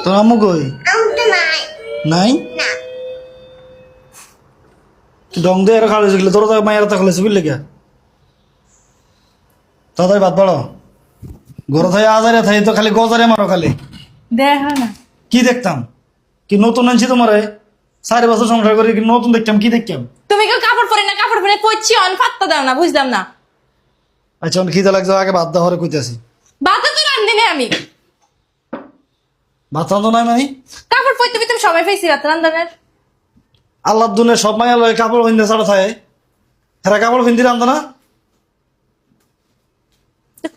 তোর আম্মু কই? নাই ডং দিয়ে এরা খাওয়া গেলে তোর মায়ের তা খালেছে বুঝলে কে তাদের ভাত বাড়ো ঘরে থাই আজারে থাই তো খালি গজারে মারো খালি দেখা না কি দেখতাম কি নতুন আনছি তোমার 4 বছর সংসার করে কি নতুন দেখতাম কি দেখতাম তুমি কেউ কাপড় পরে না কাপড় পরে কইছি অন পাত্তা দাও না বুঝলাম না। আচ্ছা অনেক খিদে লাগছে আগে ভাত দেওয়ারে কইতেছি বাতা তো রান্ধিনি আমি ভাত রান্ধো নাই মানে কাপড় পরতে তুমি সবাই পেয়েছি ভাত রান্ধানের আল্লাহ দুনে সব মাইয়া লয় কাপড় পিন্ধে ছাড়া থাকে এরা কাপড় পিন্ধি রান্ধো না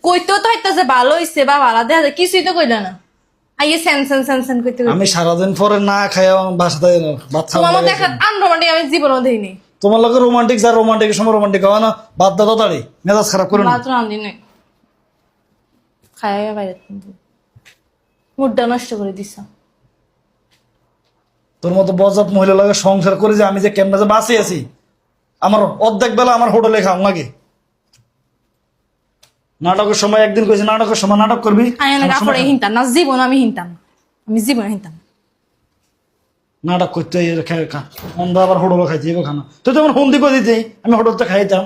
কইতেও তো হইতাছে ভালো হইছে বা ভালো দেখা যায় কিছুই তো কইলা না আইয়ে সেন সেন সেন সেন কইতে আমি সারাদিন পরে না খাই বাসাতে ভাত তোমার মধ্যে খাওয়া একটা আনরোমান্টিক আমি জীবনও দেইনি। তোমার লোক রোমান্টিক যা রোমান্টিক সময় রোমান্টিক হয় না বাদ দাও তাড়াতাড়ি মেজাজ খারাপ করো না ভাত রান্ধিনি খাইয়া বাইরে মুডটা নষ্ট করে দিছ। তোর মতো বজাত মহিলা লাগে সংসার করে যে আমি যে কেমনে যে বাঁচে আছি আমার অর্ধেক বেলা আমার হোটেলে খাও লাগে নাটকের সময় একদিন কইছি নাটকের সময় নাটক করবি আমি না কাপড়ে হিনতাম না জীবন আমি হিনতাম আমি জীবন হিনতাম নাটক করতে অন্ধ আবার হোটেলে খাইতে খানা তুই তো আমার হন্দি করে দিতে আমি হোটেলতে খাইতাম